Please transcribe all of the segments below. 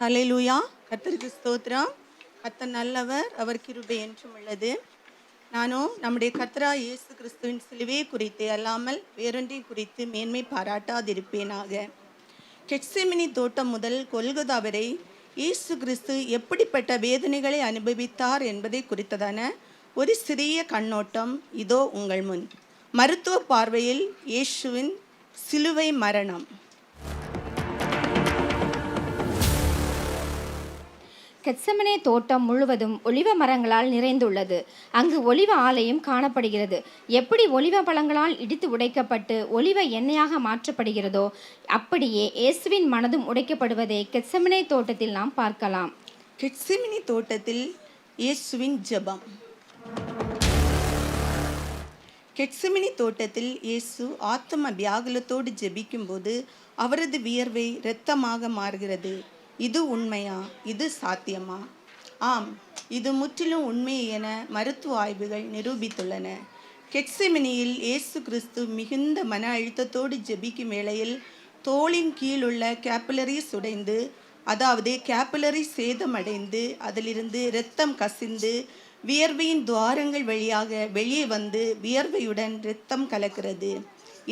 ஹல்லேலூயா. கர்த்தருக்கு ஸ்தோத்திரம். கர்த்தர் நல்லவர், அவர் கிருபை என்றும் உள்ளது. நானும் நம்முடைய கர்த்தராகிய இயேசு கிறிஸ்துவின் சிலுவையை குறித்து அல்லாமல் வேறொன்றையும் குறித்து மேன்மை பாராட்டாதிருப்பேனாக. கெத்செமனி தோட்டம் முதல் கொல்கொதா வரை இயேசு கிறிஸ்து எப்படிப்பட்ட வேதனைகளை அனுபவித்தார் என்பதை குறித்ததான ஒரு சிறிய கண்ணோட்டம் இதோ உங்கள் முன். மருத்துவ பார்வையில் இயேசுவின் சிலுவை மரணம். கெத்செமனே தோட்டம் முழுவதும் ஒலிவ மரங்களால் நிறைந்துள்ளது. அங்கு ஒலிவ ஆலயம் காணப்படுகிறது. எப்படி ஒலிவ பழங்களால் இடித்து உடைக்கப்பட்டு ஒலிவ எண்ணெயாக மாற்றப்படுகிறதோ அப்படியே இயேசுவின் மனதும் உடைக்கப்படுவதை கெத்செமனே தோட்டத்தில் நாம் பார்க்கலாம். கெத்செமனி தோட்டத்தில் இயேசுவின் ஜெபம். கெத்செமனி தோட்டத்தில் இயேசு ஆத்தும வியாகுலத்தோடு ஜெபிக்கும்போது அவரது வியர்வை இரத்தமாக மாறுகிறது. இது உண்மையா? இது சாத்தியமா? ஆம், இது முற்றிலும் உண்மை என மருத்துவ ஆய்வுகள் நிரூபித்துள்ளன. கெத்செமனியில் இயேசு கிறிஸ்து மிகுந்த மன அழுத்தத்தோடு ஜெபிக்கும் வேளையில் தோளின் கீழுள்ள கேப்பிலரிஸ் உடைந்து, அதாவது கேப்பிலரி சேதமடைந்து அதிலிருந்து இரத்தம் கசிந்து வியர்வையின் துவாரங்கள் வழியாக வெளியே வந்து வியர்வையுடன் இரத்தம் கலக்கிறது.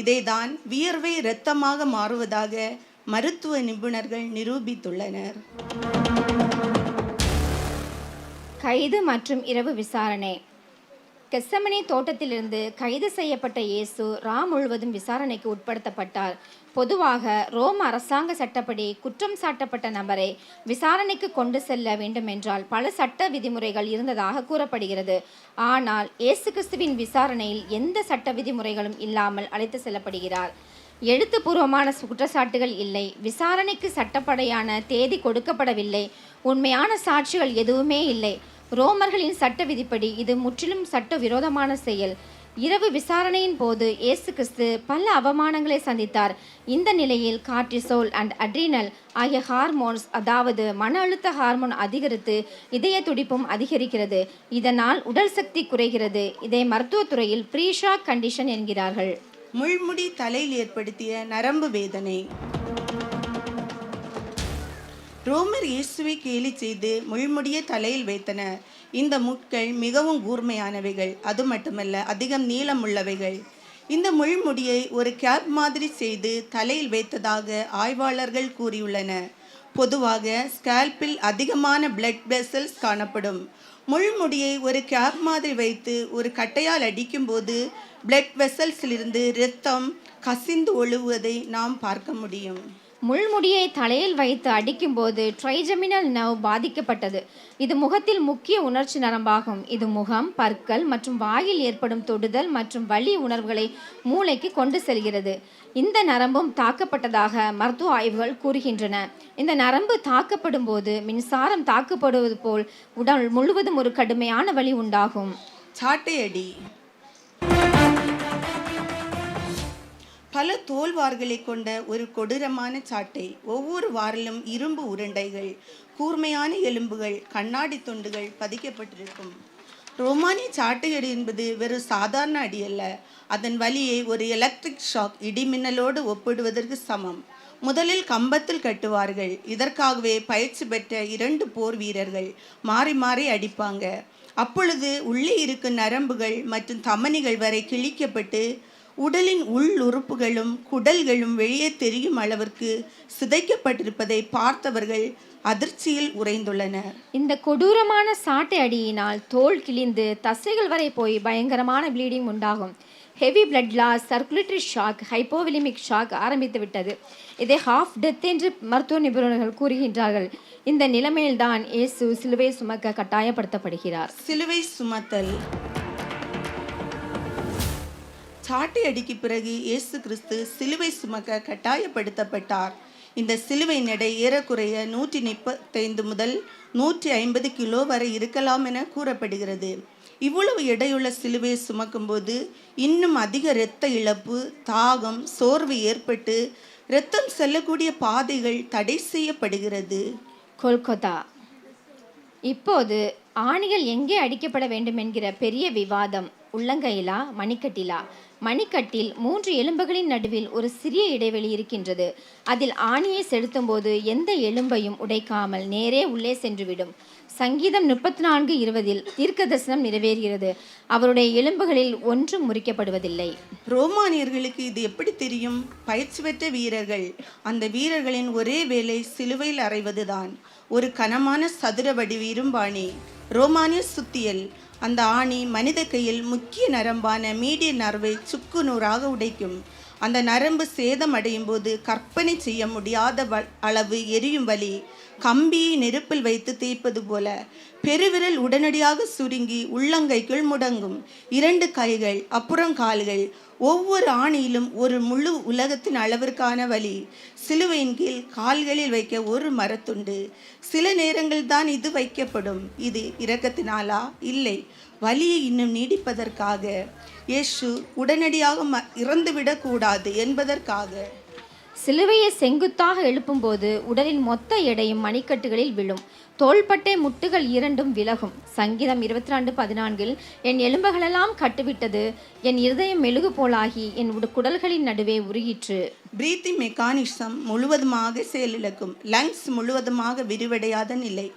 இதைதான் வியர்வை இரத்தமாக மாறுவதாக மருத்துவ நிபுணர்கள் நிரூபித்துள்ளனர். கைது மற்றும் இரவு விசாரணை. கெத்செமனே தோட்டத்திலிருந்து கைது செய்யப்பட்ட இயேசு முழுவதும் விசாரணைக்கு உட்படுத்தப்பட்டார். பொதுவாக ரோம அரசாங்க சட்டப்படி குற்றம் சாட்டப்பட்ட நபரை விசாரணைக்கு கொண்டு செல்ல வேண்டுமென்றால் பல சட்ட விதிமுறைகள் இருந்ததாக கூறப்படுகிறது. ஆனால் இயேசு கிறிஸ்துவின் விசாரணையில் எந்த சட்ட விதிமுறைகளும் இல்லாமல் அழைத்து செல்லப்படுகிறார். எழுத்துப்பூர்வமான குற்றச்சாட்டுகள் இல்லை. விசாரணைக்கு சட்டப்படியான தேதி கொடுக்கப்படவில்லை. உண்மையான சாட்சிகள் எதுவுமே இல்லை. ரோமர்களின் சட்ட விதிப்படி இது முற்றிலும் சட்ட விரோதமான செயல். இரவு விசாரணையின் போது இயேசு கிறிஸ்து பல அவமானங்களை சந்தித்தார். இந்த நிலையில் கார்டிசோல் அண்ட் அட்ரினல் ஆகிய ஹார்மோன்ஸ், அதாவது மன அழுத்த ஹார்மோன் அதிகரித்து இதய துடிப்பும் அதிகரிக்கிறது. இதனால் உடல் சக்தி குறைகிறது. இதை மருத்துவத்துறையில் ப்ரீஷாக் கண்டிஷன் என்கிறார்கள். முள்முடி தலையில் ஏற்படுத்திய நரம்பு வேதனை. ரோமர் இயேசுவை கேலி செய்து முள்முடியை தலையில் வைத்தனர். இந்த முட்கள் மிகவும் கூர்மையானவைகள், அது மட்டுமல்ல அதிகம் நீளம் உள்ளவைகள். இந்த முள்முடியை ஒரு கேப் மாதிரி செய்து தலையில் வைத்ததாக ஆய்வாளர்கள் கூறியுள்ளனர். பொதுவாக ஸ்கேல்பில் அதிகமான பிளட் வெசல்ஸ் காணப்படும். முள்முடியை ஒரு கேப் மாதிரி வைத்து ஒரு கட்டையால் அடிக்கும்போது பிளட் வெசல்ஸிலிருந்து இரத்தம் கசிந்து ஒழுகுவதை நாம் பார்க்க முடியும். முள்முடியை தலையில் வைத்து அடிக்கும்போது ட்ரைஜெமினல் நர்வ் பாதிக்கப்பட்டது. இது முகத்தில் முக்கிய உணர்ச்சி நரம்பாகும். இது முகம், பற்கள் மற்றும் வாயில் ஏற்படும் தொடுதல் மற்றும் வலி உணர்வுகளை மூளைக்கு கொண்டு செல்கிறது. இந்த நரம்பும் தாக்கப்பட்டதாக மருத்துவ ஆய்வுகள் கூறுகின்றன. இந்த நரம்பு தாக்கப்படும் போது மின்சாரம் தாக்கப்படுவது போல் உடல் முழுவதும் ஒரு கடுமையான வலி உண்டாகும். சாட்டையடி. பல தோல்வார்களை கொண்ட ஒரு கொடூரமான சாட்டை. ஒவ்வொரு வாரிலும் இரும்பு உருண்டைகள், கூர்மையான எலும்புகள், கண்ணாடி துண்டுகள் பதிக்கப்பட்டிருக்கும். ரோமானிய சாட்டையடி என்பது வெறும் சாதாரண அடி அல்ல. அதன் வலியை ஒரு எலக்ட்ரிக் ஷாக் இடிமின்னலோடு ஒப்பிடுவதற்கு சமம். முதலில் கம்பத்தில் கட்டுவார்கள். இதற்காகவே பயிற்சி பெற்ற 2 போர் வீரர்கள் மாறி மாறி அடிப்பாங்க. அப்பொழுது உள்ளே இருக்கும் நரம்புகள் மற்றும் தமனிகள் வரை கிழிக்கப்பட்டு உடலின் உள் உறுப்புகளும் குடல்களும் வெளியே தெரியும் அளவிற்கு சிதைக்கப்பட்டிருப்பதை பார்த்தவர்கள் அதிர்ச்சியில் உறைந்துள்ளனர். இந்த கொடூரமான சாட்டை அடியினால் தோல் கிழிந்து தசைகள் வரை போய் பயங்கரமான ப்ளீடிங் உண்டாகும். Heavy blood loss, circulatory shock, hypovolemic shock ஆரம்பித்து விட்டது. இதை ஹாஃப் டெத் என்று மருத்துவ நிபுணர்கள் கூறுகின்றார்கள். இந்த நிலைமையில்தான் இயேசு சிலுவை சுமக்க கட்டாயப்படுத்தப்படுகிறார். சிலுவை சுமத்தல். சாட்டை அடிக்கு பிறகு இயேசு கிறிஸ்து சிலுவை சுமக்க கட்டாயப்படுத்தப்பட்டார். இந்த சிலுவை எடை ஏறக்குறைய 135 முதல் 150 கிலோ வரை இருக்கலாம் என கூறப்படுகிறது. இவ்வளவு எடையுள்ள சிலுவையை சுமக்கும்போது இன்னும் அதிக இரத்த இழப்பு, தாகம், சோர்வு ஏற்பட்டு இரத்தம் செல்லக்கூடிய பாதைகள் தடை செய்யப்படுகிறது. கொல்கத்தா. இப்போது ஆணிகள் எங்கே அடிக்கப்பட வேண்டும் என்கிற பெரிய விவாதம். உள்ளங்கையிலா, மணிக்கட்டிலா? மணிக்கட்டில் 3 எலும்புகளின் நடுவில் ஒரு சிறிய இடைவெளி இருக்கின்றது. அதில் ஆணியை செலுத்தும் போது எந்த எலும்பையும் உடைக்காமல் நேரே உள்ளே சென்றுவிடும். சங்கீதம் 34:20 தீர்க்க தரிசனம் நிறைவேறுகிறது. அவருடைய எலும்புகளில் ஒன்றும் முறிக்கப்படுவதில்லை. ரோமானியர்களுக்கு இது எப்படி தெரியும்? பயிற்சி பெற்ற வீரர்கள். அந்த வீரர்களின் ஒரே வேலை சிலுவையில் அறைவதுதான். ஒரு கனமான சதுர வடிவ இரும்பாணி, ரோமானிய சுத்தியல். அந்த ஆணி மனித கையில் முக்கிய நரம்பான மீடிய நரம்பை சுக்கு நூறாக உடைக்கும். அந்த நரம்பு சேதம் அடையும் போது கற்பனை செய்ய முடியாத அளவு எரியும் வலி. கம்பியை நெருப்பில் வைத்து தேய்ப்பது போல பெருவிரல் உடனடியாக சுருங்கி உள்ளங்கைக்குள் முடங்கும். 2 கைகள், அப்புறம் கால்கள். ஒவ்வொரு ஆணியிலும் ஒரு முழு உலகத்தின் அளவிற்கான வலி. சிலுவையின் கீழ் கால்களில் வைக்க ஒரு மரத்துண்டு. சில நேரங்கள் தான் இது வைக்கப்படும். இது இரக்கத்தினாலா? இல்லை, வலியை இன்னும் நீடிப்பதற்காக. இயேசு உடனடியாக இறந்துவிடக் கூடாது என்பதற்காக. சிலுவையை செங்குத்தாக எழுப்பும்போது உடலின் மொத்த எடையும் மணிக்கட்டுகளில் விழும். தோள்பட்டை முட்டுகள் 2ம் விலகும். சங்கீதம் 22:14 என் எலும்புகளெல்லாம் கட்டுவிட்டது, என் இருதயம் மெழுகு போலாகி என் குடல்களின் நடுவே உருகிற்று. பிரீத்திங் மெக்கானிசம் முழுவதுமாக செயலிழக்கும். லங்ஸ் முழுவதுமாக விரிவடையாத நிலை.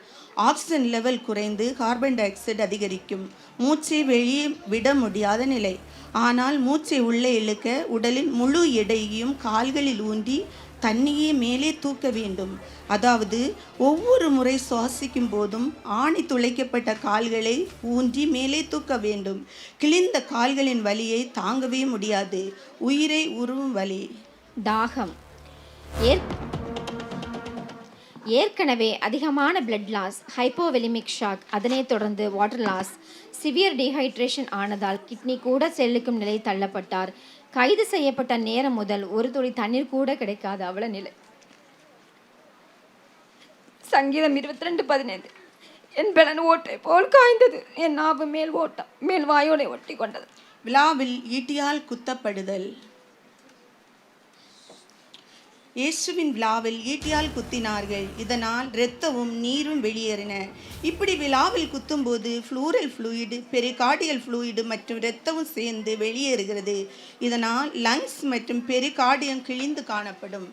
ஆக்சிஜன் லெவல் குறைந்து கார்பன் டை ஆக்சைடு அதிகரிக்கும். மூச்சை வெளியே விட முடியாத நிலை. ஆனால் மூச்சை உள்ளே இழுக்க உடலின் முழு எடையையும் கால்களில் ஊன்றி தண்ணியே மேலே தூக்க வேண்டும். அதாவது ஒவ்வொரு முறை சுவாசிக்கும் போதும் ஆணி துளைக்கப்பட்ட கால்களை ஊன்றி மேலே தூக்க வேண்டும். கிழிந்த கால்களின் வலியை தாங்கவே முடியாது. உயிரை உருவும் வலி. தாகம். ஏற்கனவே அதிகமான பிளட் லாஸ், ஹைப்போவெலிமிக் ஷாக், அதனைத் தொடர்ந்து வாட்டர் லாஸ், சிவியர் டீஹைட்ரேஷன் ஆனதால் கிட்னி கூட செல்லுக்கும் நிலை தள்ளப்பட்டார். கைது செய்யப்பட்ட நேரம் முதல் ஒரு துளி தண்ணீர் கூட கிடைக்காத அவல நிலை. சங்கீதம் 22:15 என் பெலன் ஓட்டை போல் காய்ந்தது, என் நாவு மேல் வாயோடை ஒட்டி கொண்டது. விழாவில் ஈட்டியால் குத்தப்படுதல். இயேசுவின் விழாவில் ஈட்டியால் குத்தினார்கள். இதனால் இரத்தமும் நீரும் வெளியேறின. இப்படி விழாவில் குத்தும்போது ஃப்ளூரல் ஃப்ளூயிடு, பெரிகார்டியல் ஃப்ளூயிடு மற்றும் இரத்தமும் சேர்ந்து வெளியேறுகிறது. இதனால் லங்ஸ் மற்றும் பெரிகார்டியம் கிழிந்து காணப்படும்.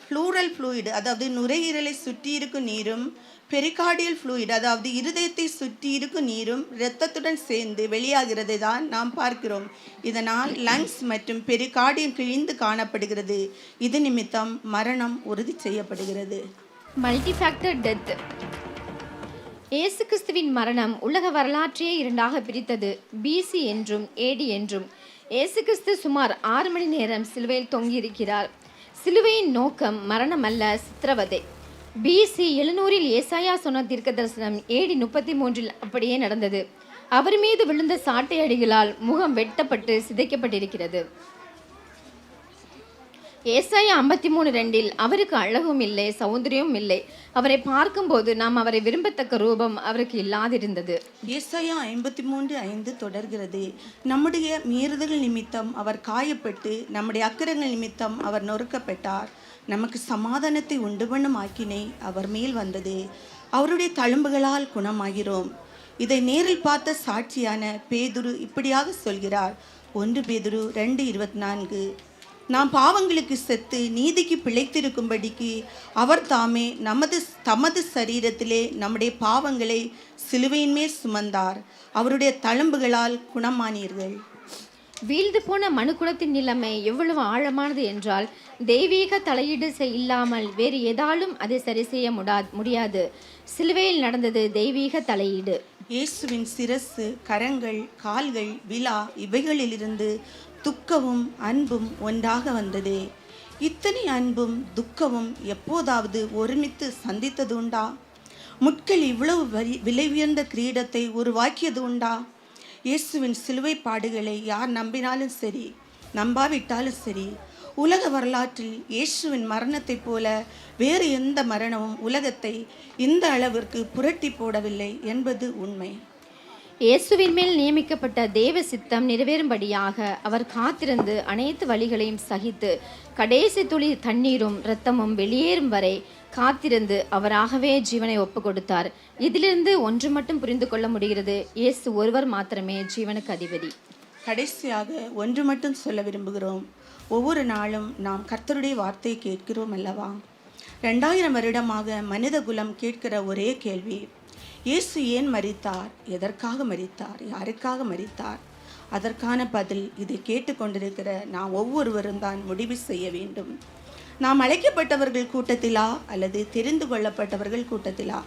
ஃப்ளூரல் ஃப்ளூயிடு அதாவது நுரையீரலை சுற்றி இருக்கும் நீரும், பெரிகார்டியல் ஃப்ளூயிட் அதாவது இருதயத்தை சுற்றி இருக்கும் நீரும் இரத்தத்துடன் சேர்ந்து வெளியாகிறதை தான் நாம் பார்க்கிறோம். இதனால் லங்ஸ் மற்றும் பெரிகார்டியம் கிழிந்து காணப்படுகிறது. இது நிமித்தம் மரணம் உறுதி செய்யப்படுகிறது. மல்டிஃபேக்டர் டெத். இயேசு கிறிஸ்துவின் மரணம் உலக வரலாற்றையே 2ஆக பிரித்தது. பிசி என்றும் ஏடி என்றும். இயேசு கிறிஸ்து சுமார் 6 மணி நேரம் சிலுவையில் தொங்கியிருக்கிறார். சிலுவையின் நோக்கம் மரணம் அல்ல, சித்திரவதை. பிசி 700 ஏசாயா சொன்ன தீர்க்க தரிசனம் AD 33 அப்படியே நடந்தது. அவர் மீது விழுந்த சாட்டை அடிகளால் முகம் வெட்டப்பட்டு சிதைக்கப்பட்டிருக்கிறது. ஏசாயா 53:2 அவருக்கு அழகும் இல்லை, சௌந்தரியமும் இல்லை. அவரை பார்க்கும்போது நாம் அவரை விரும்பத்தக்க ரூபம் அவருக்கு இல்லாதிருந்தது. ஏசாயா 53:5 தொடர்கிறது. நம்முடைய மீறுதல் நிமித்தம் அவர் காயப்பட்டு, நம்முடைய அக்கிரங்கள் நிமித்தம் அவர் நொறுக்கப்பட்டார். நமக்கு சமாதானத்தை உண்டு பண்ணும் ஆக்கினை அவர் மேல் வந்தது. அவருடைய தழும்புகளால் குணமாகிறோம். இதை நேரில் பார்த்த சாட்சியான பேதுரு இப்படியாக சொல்கிறார். 1 பேதுரு 2:24 நாம் பாவங்களுக்கு செத்து நீதிக்கு பிழைத்திருக்கும்படிக்கு அவர் தாமே தமது சரீரத்திலே நம்முடைய பாவங்களை சிலுவையின் மேல் சுமந்தார். அவருடைய தழும்புகளால் குணமானீர்கள். வீழ்ந்து போன மனுக்குலத்தின் நிலைமை எவ்வளவு ஆழமானது என்றால், தெய்வீக தலையீடு இல்லாமல் வேறு எதாலும் அதை சரி செய்ய முடியாது. சிலுவையில் நடந்தது தெய்வீக தலையீடு. இயேசுவின் சிரசு, கரங்கள், கால்கள், விலா இவைகளிலிருந்து துக்கமும் அன்பும் ஒன்றாக வந்ததே. இத்தனை அன்பும் துக்கமும் எப்போதாவது ஒருமித்து சந்தித்தது உண்டா? முட்கள் இவ்வளவு விலை உயர்ந்த கிரீடத்தை உருவாக்கியது உண்டா? இயேசுவின் சிலுவை பாடுகளை யார் நம்பினாலும் சரி, நம்பாவிட்டாலும் சரி, உலக வரலாற்றில் இயேசுவின் மரணத்தைப் போல வேறு எந்த மரணமும் உலகத்தை இந்த அளவிற்கு புரட்டி போடவில்லை என்பது உண்மை. இயேசுவின் மேல் நியமிக்கப்பட்ட தேவ சித்தம் நிறைவேறும்படியாக அவர் காத்திருந்து அனைத்து வழிகளையும் சகித்து கடைசி துளி தண்ணீரும் இரத்தமும் வெளியேறும் வரை காத்திருந்து அவராகவே ஜீவனை ஒப்பு கொடுத்தார். இதிலிருந்து ஒன்று மட்டும் புரிந்து கொள்ள முடிகிறது, இயேசு ஒருவர் மாத்திரமே ஜீவனுக்கு அதிபதி. கடைசியாக ஒன்று மட்டும் சொல்ல விரும்புகிறோம். ஒவ்வொரு நாளும் நாம் கர்த்தருடைய வார்த்தையை கேட்கிறோம் அல்லவா? 2000 வருடமாக மனித குலம் கேட்கிற ஒரே கேள்வி, இயேசு ஏன் மரித்தார்? எதற்காக மரித்தார்? யாருக்காக மரித்தார்? அதற்கான பதில் இதை கேட்டுக்கொண்டிருக்கிற நாம் ஒவ்வொருவரும் தான் முடிவு செய்ய வேண்டும். நாம் அழைக்கப்பட்டவர்கள் கூட்டத்திலா அல்லது தெரிந்து கொள்ளப்பட்டவர்கள் கூட்டத்திலா?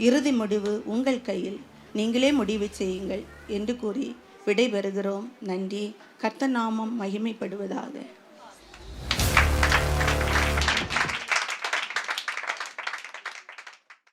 இறுதி முடிவு உங்கள் கையில். நீங்களே முடிவு செய்யுங்கள் என்று கூறி விடைபெறுகிறோம். நன்றி. கர்த்தர் நாமம் மகிமைப்படுவதாக.